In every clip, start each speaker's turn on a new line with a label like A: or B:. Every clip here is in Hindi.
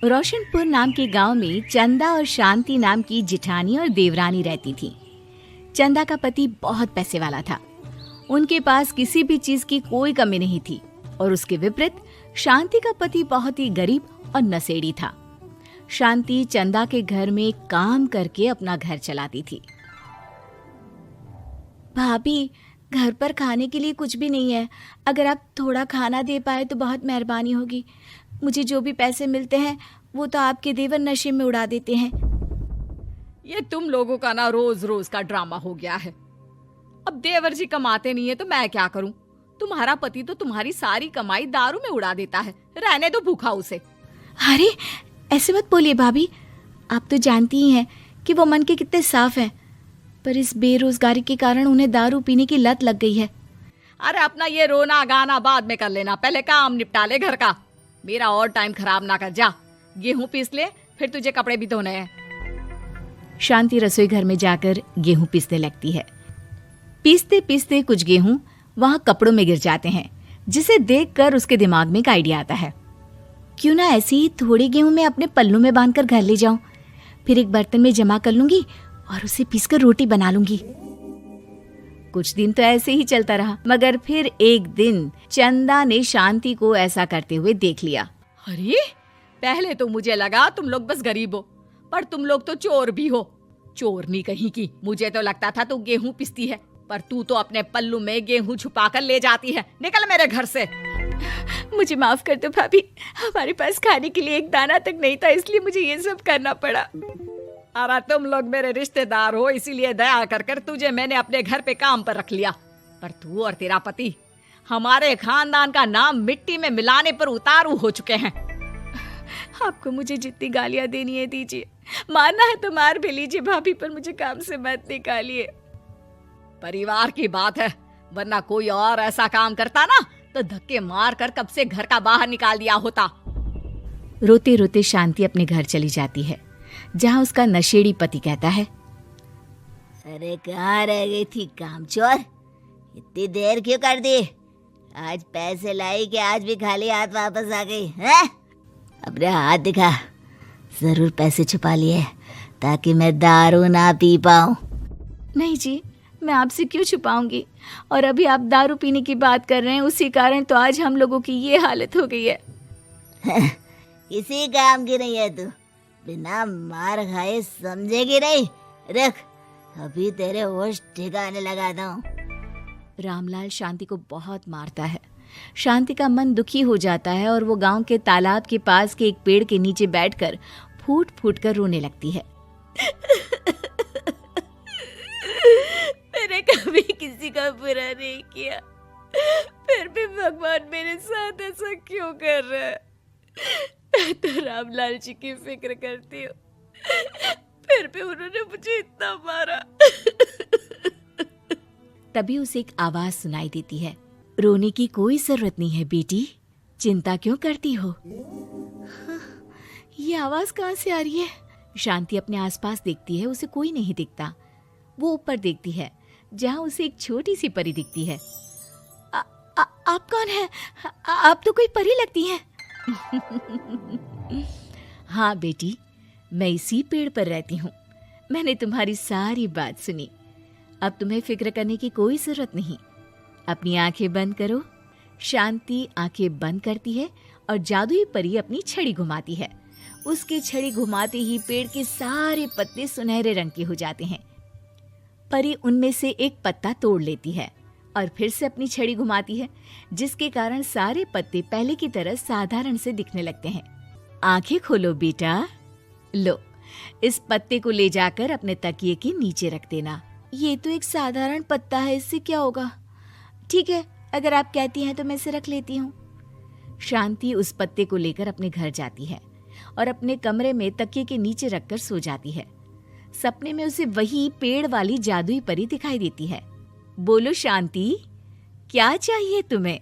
A: रोशनपुर नाम के गांव में चंदा और शांति नाम की जिठानी और देवरानी रहती थी। चंदा का पति बहुत पैसे वाला था। उनके पास किसी भी चीज की कोई कमी नहीं थी और उसके विपरीत शांति का पति बहुत ही गरीब और नशेड़ी था। शांति चंदा के घर में काम करके अपना घर चलाती थी। भाभी, घर पर खाने के लिए कुछ भी नहीं है। अगर आप थोड़ा खाना दे पाए तो बहुत मेहरबानी होगी। मुझे जो भी पैसे मिलते हैं वो तो आपके देवर नशे में उड़ा देते हैं।
B: ये तुम लोगों का ना रोज रोज का ड्रामा हो गया है। अब देवर जी कमाते नहीं है तो मैं क्या करूं? तुम्हारा पति तो तुम्हारी सारी कमाई दारू में उड़ा देता है। रहने दो भूखा उसे।
A: अरे ऐसे मत बोलिए भाभी, आप तो जानती ही हैं कि वो मन के कितने साफ हैं, पर इस बेरोजगारी के कारण उन्हें दारू पीने की लत लग गई है।
B: अरे अपना ये रोना गाना बाद में कर लेना, पहले काम निपटा ले घर का। मेरा और टाइम खराब ना कर। जा गेहूं पीस ले, फिर तुझे कपड़े भी धोने हैं।
A: शांति रसोई घर में जाकर गेहूं पीसने लगती है। पीसते पीसते कुछ गेहूं वहां कपड़ों में गिर जाते हैं, जिसे देखकर उसके दिमाग में एक आइडिया आता है। क्यों ना ऐसे ही थोड़े गेहूं मैं अपने पल्लू में बांधकर घर ले जाऊं, फिर एक बर्तन में जमा कर लूंगी और उसे पीसकर रोटी बना लूंगी। कुछ दिन तो ऐसे ही चलता रहा, मगर फिर एक दिन चंदा ने शांति को ऐसा करते हुए देख लिया।
B: अरे पहले तो मुझे लगा तुम लोग बस गरीब हो, पर तुम लोग तो चोर भी हो। चोरनी कहीं की। मुझे तो लगता था तू गेहूं पिसती है, पर तू तो अपने पल्लू में गेहूं छुपाकर ले जाती है। निकल मेरे घर से।
A: मुझे माफ कर दो भाभी, हमारे पास खाने के लिए एक दाना तक नहीं था, इसलिए मुझे ये सब करना पड़ा।
B: अरे तुम लोग मेरे रिश्तेदार हो, इसीलिए दया कर कर तुझे मैंने अपने घर पे काम पर रख लिया, पर तू और तेरा पति हमारे खानदान का नाम मिट्टी में मिलाने पर उतारू हो चुके हैं।
A: आपको मुझे जितनी गालियां देनी है दीजिए, मारना है तो मार भी लीजिए भाभी, पर मुझे काम से मत निकालिए।
B: परिवार की बात है, वरना कोई और ऐसा काम करता ना तो धक्के मार कर कब से घर का बाहर निकाल दिया होता।
A: रोते रोते शांति अपने घर चली जाती है, जहाँ उसका नशेड़ी पति कहता है,
C: अरे कहाँ रह गई थी कामचोर? इतनी देर क्यों कर दी? आज पैसे लाई कि आज भी खाली हाथ वापस आ गई है? अपने हाथ दिखा। जरूर पैसे छुपा लिए ताकि मैं दारू ना पी पाऊं।
A: नहीं जी, मैं आपसे क्यों छुपाऊंगी, और अभी आप दारू पीने की बात कर रहे हैं, उसी कारण तो आज हम लोगों की ये हालत हो गई है।
C: किसी काम की नहीं है तू, बिना मार खाए समझेगी नहीं। रख, अभी तेरे होश ठिकाने लगाता हूँ।
A: रामलाल शांति को बहुत मारता है। शांति का मन दुखी हो जाता है और वो गांव के तालाब के पास के एक पेड़ के नीचे बैठकर फूट फूट कर रोने लगती है।
C: मैंने कभी किसी का बुरा नहीं किया, फिर भी भगवान मेरे साथ ऐसा क्यों कर रहा है? मैं तो रामलाल जी की फिक्र करती हूँ, फिर भी उन्होंने मुझे इतना मारा।
A: तभी उसे एक आवाज सुनाई देती है, रोने की कोई जरूरत नहीं है बेटी, चिंता क्यों करती हो? ये आवाज कहाँ से आ रही है? शांति अपने आसपास देखती है, उसे कोई नहीं दिखता। वो ऊपर देखती है, जहाँ उसे एक छोटी सी परी दिखती है। आप कौन है? आप तो कोई परी लगती हैं। हाँ बेटी, मैं इसी पेड़ पर रहती हूँ। मैंने तुम्हारी सारी बात सुनी, अब तुम्हें फिक्र करने की कोई जरूरत नहीं। अपनी आंखें बंद करो। शांति आंखें बंद करती है और जादुई परी अपनी छड़ी घुमाती है। उसकी छड़ी घुमाते ही पेड़ के सारे पत्ते सुनहरे रंग के हो जाते हैं। परी उनमें से एक पत्ता तोड़ लेती है और फिर से अपनी छड़ी घुमाती है, जिसके कारण सारे पत्ते पहले की तरह साधारण से दिखने लगते हैं। आंखें खोलो बेटा। लो, इस पत्ते को ले जाकर अपने तकिए के नीचे रख देना। ये तो एक साधारण पत्ता है, इससे क्या होगा? ठीक है, अगर आप कहती हैं तो मैं इसे रख लेती हूँ। शांति उस पत्ते को लेकर अपने घर जाती है और अपने कमरे में तकिए के नीचे रखकर सो जाती है। सपने में उसे वही पेड़ वाली जादुई परी दिखाई देती है। बोलो शांति, क्या चाहिए तुम्हें?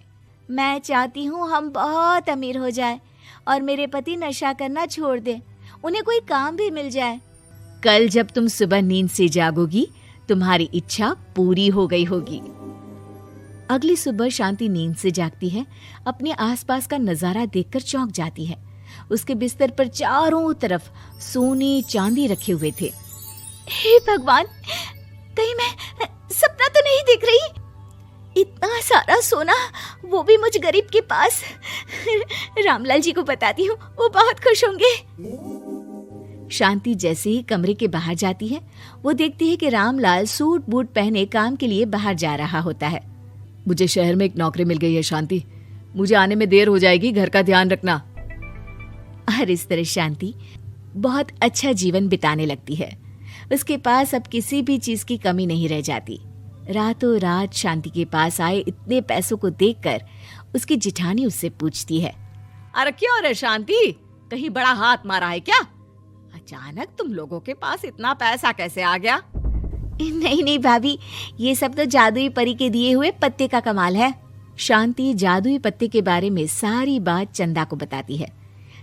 A: मैं चाहती हूँ हम बहुत अमीर हो जाए और मेरे पति नशा करना छोड़ दे, उन्हें कोई काम भी मिल जाए। कल जब तुम सुबह नींद से जागोगी, तुम्हारी इच्छा पूरी हो गई होगी। अगली सुबह शांति नींद से जागती है, अपने आसपास का नजारा देखकर चौंक जाती है। उसके बिस्तर पर चारों तरफ सोने चांदी रखे हुए थे। हे भगवान, कहीं मैं सपना तो नहीं देख रही? इतना सारा सोना, वो भी मुझ गरीब के पास। रामलाल जी को बताती हूँ, वो बहुत खुश होंगे। शांति जैसे ही कमरे के बाहर जाती है, वो देखती है कि रामलाल सूट बूट पहने काम के लिए बाहर जा रहा होता है।
B: मुझे शहर में एक नौकरी मिल गई है शांति, मुझे आने में देर हो जाएगी, घर का ध्यान रखना।
A: और इस तरह शांति बहुत अच्छा जीवन बिताने लगती है। उसके पास अब किसी भी चीज की कमी नहीं रह जाती। रातों रात शांति के पास आए इतने पैसों को देखकर उसकी जिठानी उससे पूछती है,
B: अरे क्यों रे शांति, कहीं बड़ा हाथ मारा है क्या? अचानक तुम लोगों के पास इतना पैसा कैसे आ गया?
A: नहीं नहीं भाभी, ये सब तो जादुई परी के दिए हुए पत्ते का कमाल है। शांति जादुई पत्ते के बारे में सारी बात चंदा को बताती है,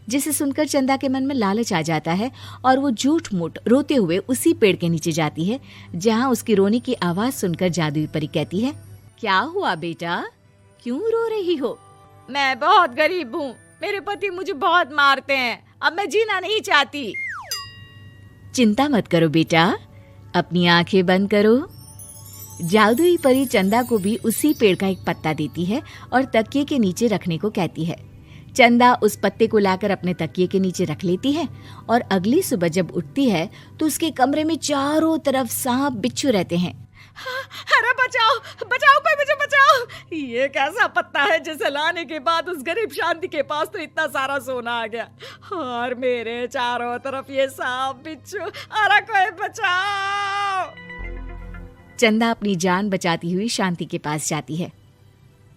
A: जिसे सुनकर चंदा के मन में लालच आ जाता है और वो झूठ मूठ रोते हुए उसी पेड़ के नीचे जाती है जहाँ उसकी रोने की आवाज सुनकर जादुई परी कहती है,
B: क्या हुआ बेटा, क्यों रो रही हो? मैं बहुत गरीब हूँ, मेरे पति मुझे बहुत मारते हैं, अब मैं जीना नहीं चाहती।
A: चिंता मत करो बेटा, अपनी आंखें बंद करो। जादुई परी चंदा को भी उसी पेड़ का एक पत्ता देती है और तकिए के नीचे रखने को कहती है। चंदा उस पत्ते को लाकर अपने तकिए के नीचे रख लेती है और अगली सुबह जब उठती है तो उसके कमरे में चारों तरफ सांप बिच्छू रहते हैं।
B: अरे बचाओ बचाओ, कोई मुझे बचाओ, ये कैसा पत्ता है जिसे लाने के बाद उस गरीब शांति के पास तो इतना सारा सोना आ गया, और मेरे चारों तरफ ये सांप बिच्छू, अरे कोई बचाओ।
A: चंदा अपनी जान बचाती हुई शांति के पास जाती है।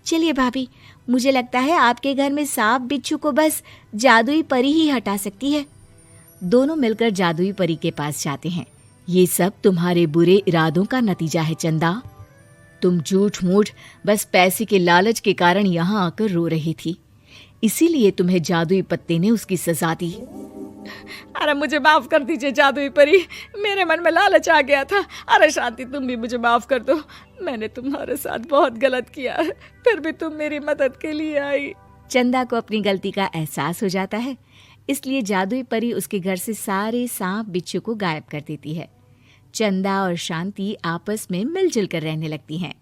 A: चलिए भाभी, मुझे लगता है आपके घर में सांप बिच्छू को बस जादुई परी ही हटा सकती है। दोनों मिलकर जादुई परी के पास जाते हैं। ये सब तुम्हारे बुरे इरादों का नतीजा है चंदा। तुम झूठ मूठ बस पैसे के लालच के कारण यहाँ आकर रो रही थी, इसीलिए तुम्हें जादुई पत्ते ने उसकी सजा दी।
B: अरे मुझे माफ कर दीजिए जादुई परी, मेरे मन में लालच आ गया था। अरे शांति, तुम भी मुझे माफ कर दो, मैंने तुम्हारे साथ बहुत गलत किया, फिर भी तुम मेरी मदद के लिए आई।
A: चंदा को अपनी गलती का एहसास हो जाता है, इसलिए जादुई परी उसके घर से सारे सांप बिच्छू को गायब कर देती है। चंदा और शांति आपस में मिलजुल कर रहने लगती हैं।